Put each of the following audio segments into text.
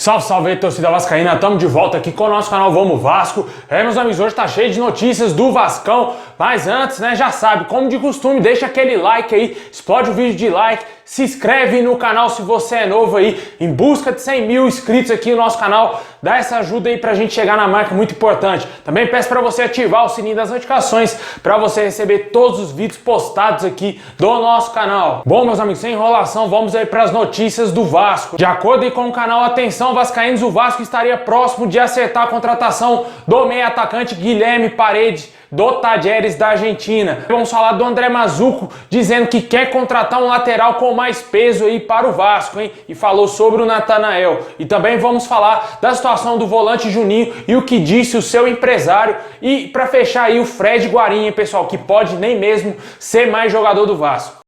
Salve, salve aí, torcida vascaína, estamos de volta aqui com o nosso canal Vamos Vasco. Meus amigos, hoje tá cheio de notícias do Vascão, mas antes, né, já sabe, como de costume, deixa aquele like aí, explode o vídeo de like, se inscreve no canal se você é novo aí, em busca de 100 mil inscritos aqui no nosso canal, dá essa ajuda aí pra gente chegar na marca muito importante. Também peço pra você ativar o sininho das notificações pra você receber todos os vídeos postados aqui do nosso canal. Bom, meus amigos, sem enrolação, vamos aí pras notícias do Vasco. De acordo aí com o canal Atenção Vascaínos, o Vasco estaria próximo de acertar a contratação do meio atacante Guilherme Paredes, do Talleres da Argentina. Vamos falar do André Mazzucco dizendo que quer contratar um lateral com mais peso aí para o Vasco, hein? E falou sobre o Natanael. E também vamos falar da situação do volante Juninho e o que disse o seu empresário. E para fechar aí o Fred Guarim, pessoal, que pode nem mesmo ser mais jogador do Vasco.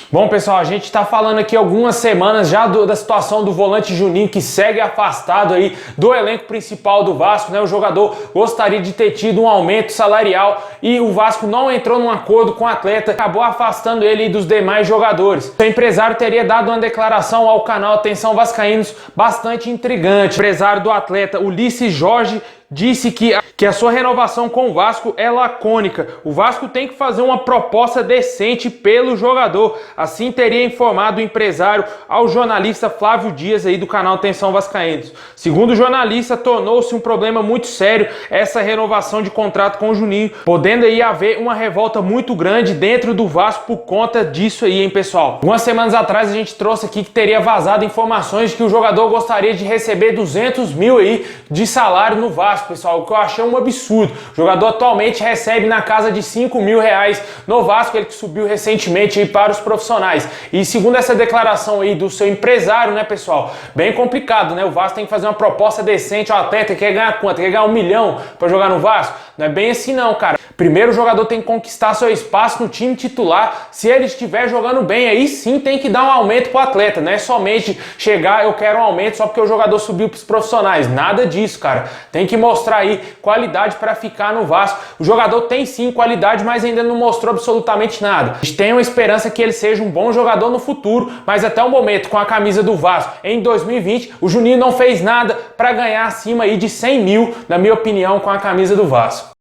Bom, pessoal, a gente está falando aqui algumas semanas já da situação do volante Juninho, que segue afastado aí do elenco principal do Vasco, né? O jogador gostaria de ter tido um aumento salarial e o Vasco não entrou num acordo com o atleta, acabou afastando ele dos demais jogadores. O empresário teria dado uma declaração ao canal Atenção Vascaínos bastante intrigante. O empresário do atleta, Ulisses Jorge, disse que a sua renovação com o Vasco é lacônica. O Vasco tem que fazer uma proposta decente pelo jogador. Assim teria informado o empresário ao jornalista Flávio Dias aí do canal Atenção Vascaínos. Segundo o jornalista, tornou-se um problema muito sério essa renovação de contrato com o Juninho, podendo aí haver uma revolta muito grande dentro do Vasco por conta disso aí, hein, pessoal? Algumas semanas atrás a gente trouxe aqui que teria vazado informações de que o jogador gostaria de receber 200 mil aí de salário no Vasco, pessoal, o que eu achei um absurdo. O jogador atualmente recebe na casa de 5 mil reais no Vasco, ele que subiu recentemente aí para os profissionais. E segundo essa declaração aí do seu empresário, né, pessoal, bem complicado, né? O Vasco tem que fazer uma proposta decente ao atleta. Quer ganhar quanto? Quer ganhar 1 milhão para jogar no Vasco? Não é bem assim não, cara. Primeiro o jogador tem que conquistar seu espaço no time titular. Se ele estiver jogando bem, aí sim tem que dar um aumento pro atleta. Não é somente chegar, eu quero um aumento só porque o jogador subiu pros profissionais. Nada disso, cara. Tem que mostrar aí qualidade para ficar no Vasco. O jogador tem sim qualidade, mas ainda não mostrou absolutamente nada. A gente tem uma esperança que ele seja um bom jogador no futuro, mas até o momento, com a camisa do Vasco em 2020, o Juninho não fez nada para ganhar acima aí de 100 mil, na minha opinião, com a camisa do Vasco.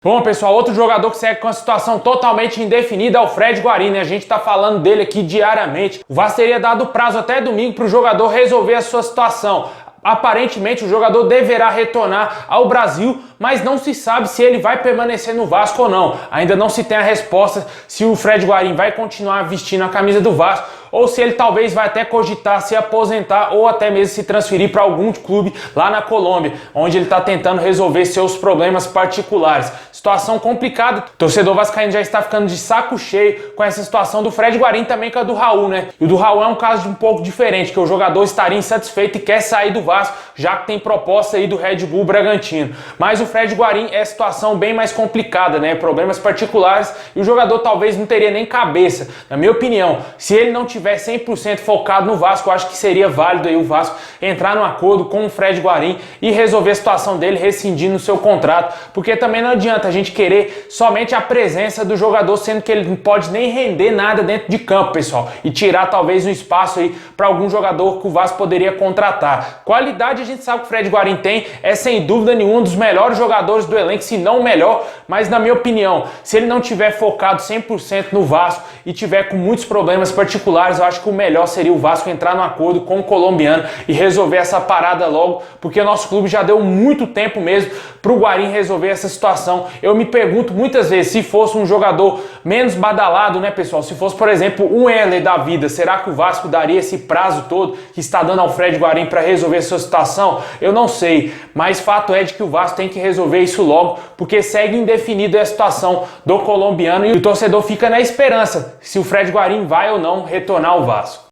Bom, pessoal, outro jogador que segue com a situação totalmente indefinida é o Fred Guarim, né? A gente tá falando dele aqui diariamente. O Vasco teria dado prazo até domingo para o jogador resolver a sua situação. Aparentemente o jogador deverá retornar ao Brasil, mas não se sabe se ele vai permanecer no Vasco ou não. Ainda não se tem a resposta se o Fred Guarim vai continuar vestindo a camisa do Vasco ou se ele talvez vai até cogitar se aposentar ou até mesmo se transferir para algum clube lá na Colômbia, onde ele está tentando resolver seus problemas particulares. Situação complicada. O torcedor vascaíno já está ficando de saco cheio com essa situação do Fred Guarim, também com a do Raul, né? E o do Raul é um caso um pouco diferente, que o jogador estaria insatisfeito e quer sair do Vasco, já que tem proposta aí do Red Bull Bragantino. Mas o Fred Guarim é situação bem mais complicada, né? Problemas particulares e o jogador talvez não teria nem cabeça. Na minha opinião, se ele não tiver 100% focado no Vasco, eu acho que seria válido aí o Vasco entrar num acordo com o Fred Guarim e resolver a situação dele rescindindo o seu contrato, porque também não adianta a gente querer somente a presença do jogador, sendo que ele não pode nem render nada dentro de campo, pessoal, e tirar talvez um espaço aí para algum jogador que o Vasco poderia contratar. Qualidade a gente sabe que o Fred Guarim tem, é sem dúvida nenhuma um dos melhores jogadores do elenco, se não o melhor, mas na minha opinião, se ele não tiver focado 100% no Vasco e tiver com muitos problemas particulares, eu acho que o melhor seria o Vasco entrar num acordo com o colombiano e resolver essa parada logo, porque o nosso clube já deu muito tempo mesmo para o Guarim resolver essa situação. Eu me pergunto muitas vezes, se fosse um jogador menos badalado, né, pessoal? Se fosse, por exemplo, um Heller da vida, será que o Vasco daria esse prazo todo que está dando ao Fred Guarim para resolver essa situação? Eu não sei, mas fato é de que o Vasco tem que resolver isso logo, porque segue indefinida a situação do colombiano e o torcedor fica na esperança se o Fred Guarim vai ou não retornar ao Vasco.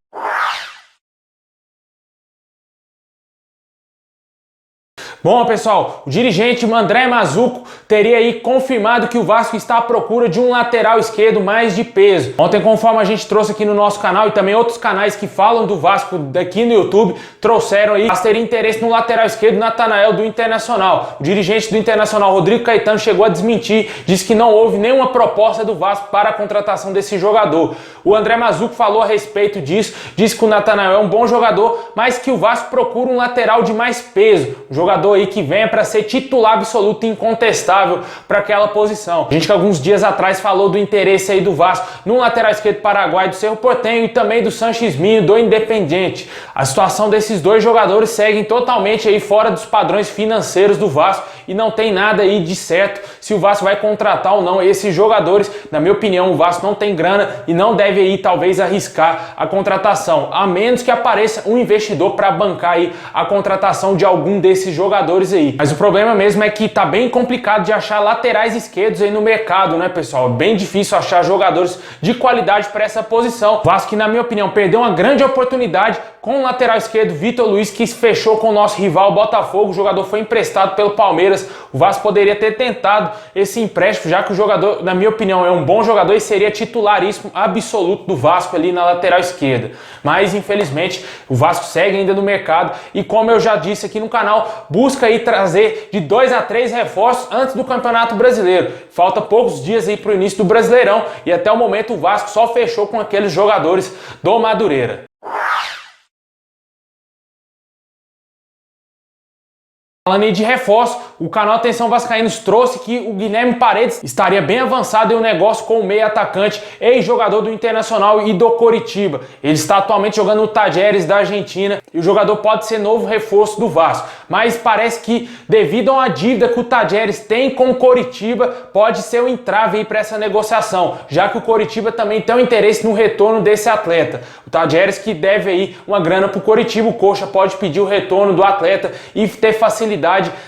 Bom, pessoal, o dirigente André Mazzuco teria aí confirmado que o Vasco está à procura de um lateral esquerdo mais de peso. Ontem, conforme a gente trouxe aqui no nosso canal e também outros canais que falam do Vasco daqui no YouTube, trouxeram aí, teria interesse no lateral esquerdo Natanael do Internacional. O dirigente do Internacional, Rodrigo Caetano, chegou a desmentir, disse que não houve nenhuma proposta do Vasco para a contratação desse jogador. O André Mazzuco falou a respeito disso, disse que o Natanael é um bom jogador, mas que o Vasco procura um lateral de mais peso, um jogador aí que venha para ser titular absoluto e incontestável para aquela posição. A gente que alguns dias atrás falou do interesse aí do Vasco no lateral esquerdo paraguaio do Cerro Porteño e também do Sanches Minho do Independiente. A situação desses dois jogadores seguem totalmente aí fora dos padrões financeiros do Vasco e não tem nada aí de certo se o Vasco vai contratar ou não esses jogadores. Na minha opinião, o Vasco não tem grana e não deve aí talvez arriscar a contratação, a menos que apareça um investidor para bancar aí a contratação de algum desses jogadores aí. Mas o problema mesmo é que tá bem complicado de achar laterais esquerdos aí no mercado, né, pessoal? É bem difícil achar jogadores de qualidade para essa posição. O Vasco, que na minha opinião, perdeu uma grande oportunidade com o lateral esquerdo Vitor Luiz, que fechou com o nosso rival Botafogo. O jogador foi emprestado pelo Palmeiras. O Vasco poderia ter tentado esse empréstimo, já que o jogador, na minha opinião, é um bom jogador e seria titularíssimo absoluto do Vasco ali na lateral esquerda. Mas, infelizmente, o Vasco segue ainda no mercado e, como eu já disse aqui no canal, busca aí trazer de 2 a 3 reforços antes do Campeonato Brasileiro. Falta poucos dias aí para o início do Brasileirão e até o momento o Vasco só fechou com aqueles jogadores do Madureira. Falando aí de reforço, o canal Atenção Vascaínos trouxe que o Guilherme Paredes estaria bem avançado em um negócio com o meio atacante, ex-jogador do Internacional e do Coritiba. Ele está atualmente jogando no Talleres da Argentina e o jogador pode ser novo reforço do Vasco. Mas parece que, devido a uma dívida que o Talleres tem com o Coritiba, pode ser um entrave aí para essa negociação, já que o Coritiba também tem um interesse no retorno desse atleta. O Talleres que deve aí uma grana para o Coritiba, o Coxa pode pedir o retorno do atleta e ter facilidade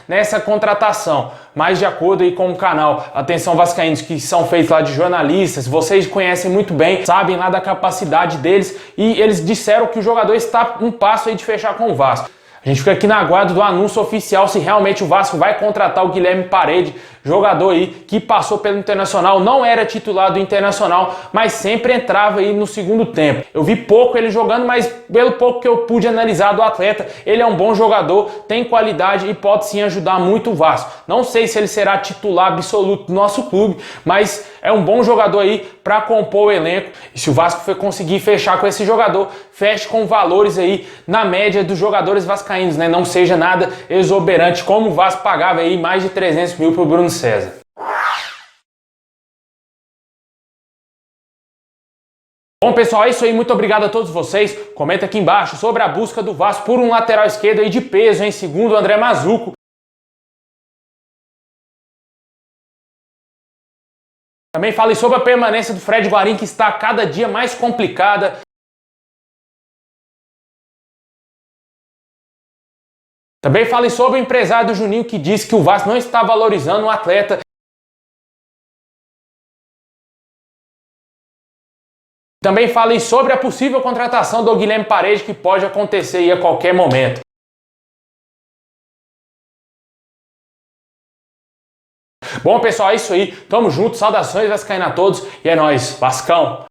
nessa contratação. Mas de acordo aí com o canal Atenção Vascaínos, que são feitos lá de jornalistas, vocês conhecem muito bem, sabem lá da capacidade deles e eles disseram que o jogador está um passo aí de fechar com o Vasco. A gente fica aqui na aguardo do anúncio oficial se realmente o Vasco vai contratar o Guilherme Paredes, jogador aí que passou pelo Internacional, não era titular do Internacional, mas sempre entrava aí no segundo tempo. Eu vi pouco ele jogando, mas pelo pouco que eu pude analisar do atleta, ele é um bom jogador, tem qualidade e pode sim ajudar muito o Vasco. Não sei se ele será titular absoluto do nosso clube, mas é um bom jogador aí para compor o elenco. E se o Vasco conseguir fechar com esse jogador, feche com valores aí na média dos jogadores vascaínos, né? Não seja nada exuberante, como o Vasco pagava aí mais de 300 mil pro Bruno César. Bom, pessoal, é isso aí. Muito obrigado a todos vocês. Comenta aqui embaixo sobre a busca do Vasco por um lateral esquerdo aí de peso, hein? Segundo o André Mazzuco. Também falei sobre a permanência do Fred Guarín, que está cada dia mais complicada. Também falei sobre o empresário do Juninho, que disse que o Vasco não está valorizando o atleta. Também falei sobre a possível contratação do Guilherme Paredes, que pode acontecer aí a qualquer momento. Bom, pessoal, é isso aí. Tamo junto. Saudações vascaínas a todos e é nóis. Vascão!